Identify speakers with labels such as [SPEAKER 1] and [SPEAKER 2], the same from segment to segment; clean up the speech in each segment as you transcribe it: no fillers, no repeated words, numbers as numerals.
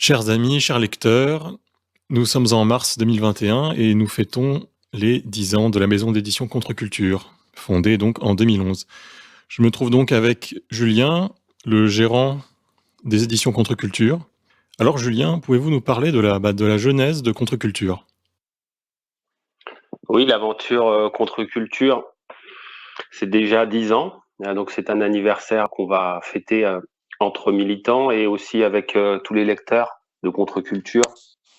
[SPEAKER 1] Chers amis, chers lecteurs, nous sommes en mars 2021 et nous fêtons les 10 ans de la maison d'édition Contre-Culture, fondée donc en 2011. Je me trouve donc avec Julien, le gérant des éditions Contre-Culture. Alors Julien, pouvez-vous nous parler de la genèse de Contre-Culture ?
[SPEAKER 2] Oui, l'aventure Contre-Culture, c'est déjà 10 ans. Donc c'est un anniversaire qu'on va fêter entre militants et aussi avec tous les lecteurs de Contre-Culture.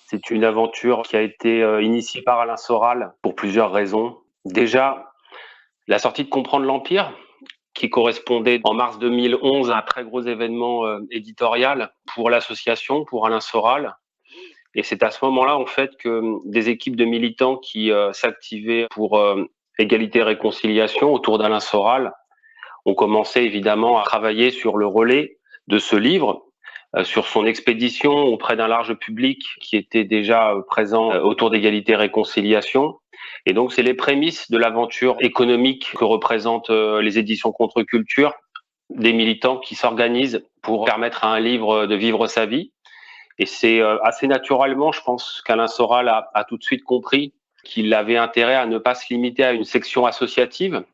[SPEAKER 2] C'est une aventure qui a été initiée par Alain Soral pour plusieurs raisons. Déjà, la sortie de Comprendre l'Empire, qui correspondait en mars 2011 à un très gros événement éditorial pour l'association, pour Alain Soral. Et c'est à ce moment-là, en fait, que des équipes de militants qui s'activaient pour égalité et réconciliation autour d'Alain Soral ont commencé évidemment à travailler sur le relais de ce livre, sur son expédition auprès d'un large public qui était déjà présent autour d'égalité et réconciliation. Et donc, c'est les prémices de l'aventure économique que représentent les éditions Contre-Culture, des militants qui s'organisent pour permettre à un livre de vivre sa vie. Et c'est assez naturellement, je pense qu'Alain Soral a tout de suite compris qu'il avait intérêt à ne pas se limiter à une section associative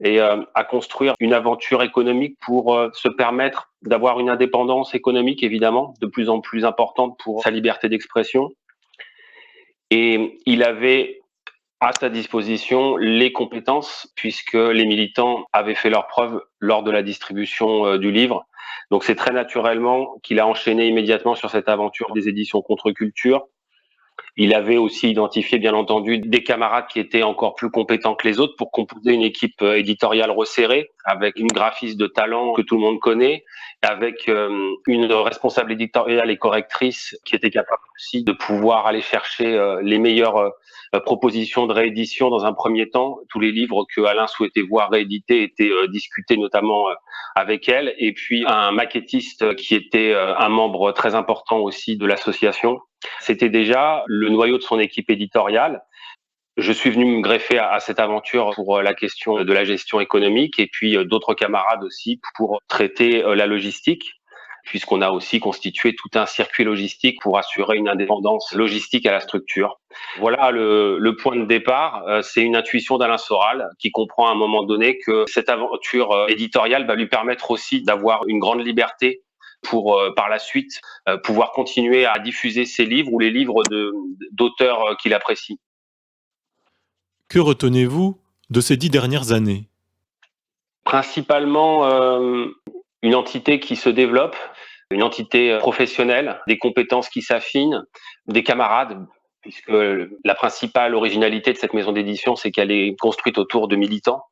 [SPEAKER 2] et à construire une aventure économique pour se permettre d'avoir une indépendance économique, évidemment, de plus en plus importante pour sa liberté d'expression. Et il avait à sa disposition les compétences, puisque les militants avaient fait leurs preuves lors de la distribution du livre. Donc c'est très naturellement qu'il a enchaîné immédiatement sur cette aventure des éditions Contre-Culture. Il avait aussi identifié, bien entendu, des camarades qui étaient encore plus compétents que les autres pour composer une équipe éditoriale resserrée, avec une graphiste de talent que tout le monde connaît, avec une responsable éditoriale et correctrice qui était capable aussi de pouvoir aller chercher les meilleures propositions de réédition dans un premier temps. Tous les livres que Alain souhaitait voir réédités étaient discutés notamment avec elle. Et puis un maquettiste qui était un membre très important aussi de l'association. C'était déjà le noyau de son équipe éditoriale. Je suis venu me greffer à cette aventure pour la question de la gestion économique et puis d'autres camarades aussi pour traiter la logistique, puisqu'on a aussi constitué tout un circuit logistique pour assurer une indépendance logistique à la structure. Voilà le point de départ. C'est une intuition d'Alain Soral qui comprend à un moment donné que cette aventure éditoriale va lui permettre aussi d'avoir une grande liberté pour par la suite pouvoir continuer à diffuser ses livres ou les livres d'auteurs qu'il apprécie.
[SPEAKER 1] Que retenez-vous de ces 10 dernières années ?
[SPEAKER 2] Principalement une entité qui se développe, une entité professionnelle, des compétences qui s'affinent, des camarades, puisque la principale originalité de cette maison d'édition, c'est qu'elle est construite autour de militants.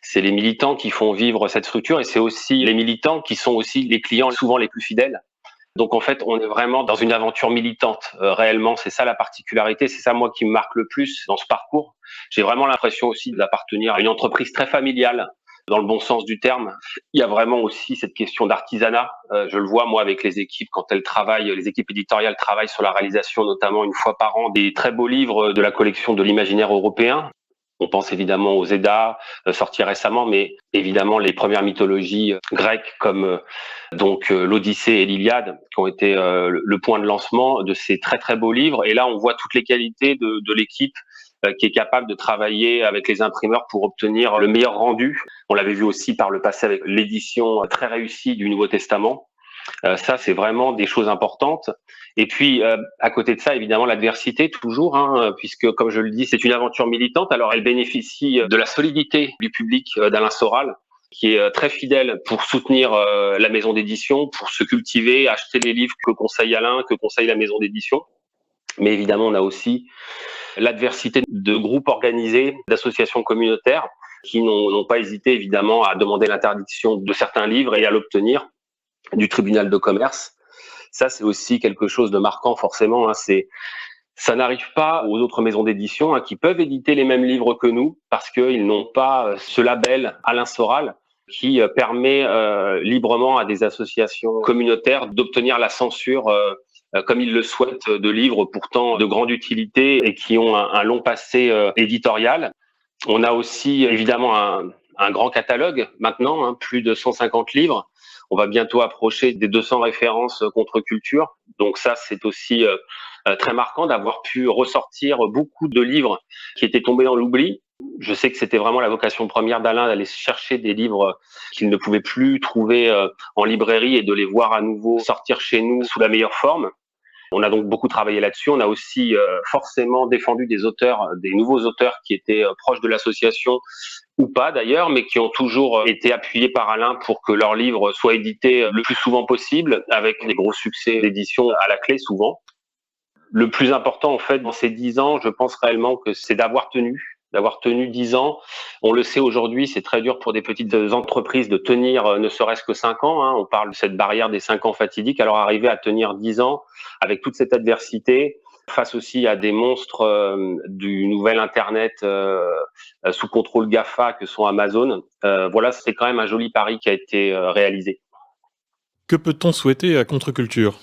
[SPEAKER 2] C'est les militants qui font vivre cette structure et c'est aussi les militants qui sont aussi les clients souvent les plus fidèles. Donc en fait, on est vraiment dans une aventure militante, réellement. C'est ça la particularité, c'est ça moi qui me marque le plus dans ce parcours. J'ai vraiment l'impression aussi d'appartenir à une entreprise très familiale, dans le bon sens du terme. Il y a vraiment aussi cette question d'artisanat. Je le vois moi avec les équipes quand elles travaillent, les équipes éditoriales travaillent sur la réalisation notamment une fois par an des très beaux livres de la collection de l'imaginaire européen. On pense évidemment aux Eddas sortis récemment, mais évidemment les premières mythologies grecques comme l'Odyssée et l'Iliade, qui ont été le point de lancement de ces très très beaux livres. Et là, on voit toutes les qualités de l'équipe qui est capable de travailler avec les imprimeurs pour obtenir le meilleur rendu. On l'avait vu aussi par le passé avec l'édition très réussie du Nouveau Testament. Ça, c'est vraiment des choses importantes. Et puis, à côté de ça, évidemment, l'adversité, toujours, puisque, comme je le dis, c'est une aventure militante. Alors, elle bénéficie de la solidité du public d'Alain Soral, qui est très fidèle pour soutenir la maison d'édition, pour se cultiver, acheter les livres que conseille Alain, que conseille la maison d'édition. Mais évidemment, on a aussi l'adversité de groupes organisés, d'associations communautaires, qui n'ont pas hésité, évidemment, à demander l'interdiction de certains livres et à l'obtenir du tribunal de commerce. Ça, c'est aussi quelque chose de marquant, forcément. Ça n'arrive pas aux autres maisons d'édition qui peuvent éditer les mêmes livres que nous parce qu'ils n'ont pas ce label Alain Soral qui permet librement à des associations communautaires d'obtenir la censure comme ils le souhaitent de livres pourtant de grande utilité et qui ont un long passé éditorial. On a aussi évidemment un grand catalogue maintenant, plus de 150 livres. On va bientôt approcher des 200 références contre-culture. Donc ça, c'est aussi très marquant d'avoir pu ressortir beaucoup de livres qui étaient tombés dans l'oubli. Je sais que c'était vraiment la vocation première d'Alain d'aller chercher des livres qu'il ne pouvait plus trouver en librairie et de les voir à nouveau sortir chez nous sous la meilleure forme. On a donc beaucoup travaillé là-dessus. On a aussi forcément défendu des auteurs, des nouveaux auteurs qui étaient proches de l'association ou pas d'ailleurs, mais qui ont toujours été appuyés par Alain pour que leurs livres soient édités le plus souvent possible, avec des gros succès d'édition à la clé souvent. Le plus important, en fait, dans ces 10 ans, je pense réellement que c'est d'avoir tenu 10 ans. On le sait aujourd'hui, c'est très dur pour des petites entreprises de tenir ne serait-ce que 5 ans. On parle de cette barrière des 5 ans fatidiques. Alors arriver à tenir 10 ans avec toute cette adversité, face aussi à des monstres du nouvel Internet sous contrôle GAFA que sont Amazon, voilà, c'est quand même un joli pari qui a été réalisé.
[SPEAKER 1] Que peut-on souhaiter à Contre-Culture ?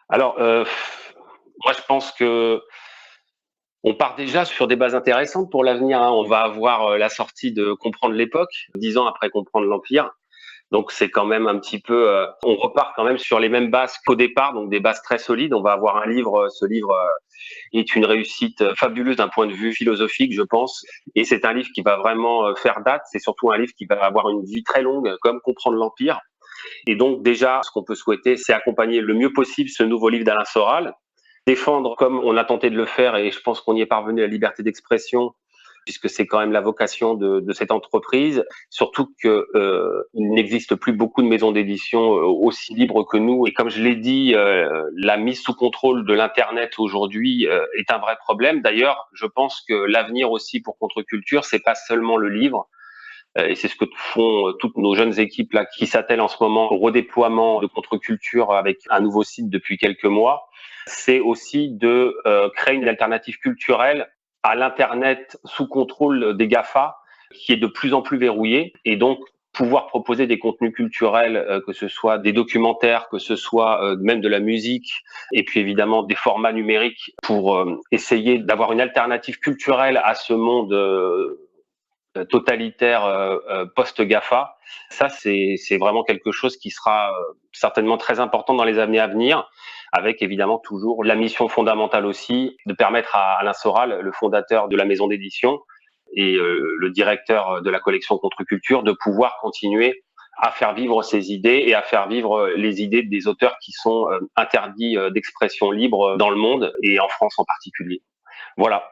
[SPEAKER 2] Alors, moi je pense que on part déjà sur des bases intéressantes pour l'avenir. On va avoir la sortie de Comprendre l'époque, 10 ans après Comprendre l'Empire. Donc c'est quand même un petit peu, on repart quand même sur les mêmes bases qu'au départ, donc des bases très solides. On va avoir un livre, ce livre est une réussite fabuleuse d'un point de vue philosophique, je pense. Et c'est un livre qui va vraiment faire date. C'est surtout un livre qui va avoir une vie très longue, comme Comprendre l'Empire. Et donc déjà, ce qu'on peut souhaiter, c'est accompagner le mieux possible ce nouveau livre d'Alain Soral, défendre comme on a tenté de le faire, et je pense qu'on y est parvenu, la liberté d'expression, puisque c'est quand même la vocation de cette entreprise, surtout qu'il n'existe plus beaucoup de maisons d'édition aussi libres que nous. Et comme je l'ai dit, la mise sous contrôle de l'Internet aujourd'hui est un vrai problème. D'ailleurs, je pense que l'avenir aussi pour Contre-Culture, c'est pas seulement le livre, et c'est ce que font toutes nos jeunes équipes là qui s'attellent en ce moment au redéploiement de Contre-Culture avec un nouveau site depuis quelques mois. C'est aussi de créer une alternative culturelle à l'Internet sous contrôle des GAFA, qui est de plus en plus verrouillé, et donc pouvoir proposer des contenus culturels, que ce soit des documentaires, que ce soit même de la musique, et puis évidemment des formats numériques pour essayer d'avoir une alternative culturelle à ce monde totalitaire post-GAFA. Ça, c'est vraiment quelque chose qui sera certainement très important dans les années à venir, avec évidemment toujours la mission fondamentale aussi de permettre à Alain Soral, le fondateur de la maison d'édition et le directeur de la collection Contre-Culture, de pouvoir continuer à faire vivre ses idées et à faire vivre les idées des auteurs qui sont interdits d'expression libre dans le monde et en France en particulier. Voilà.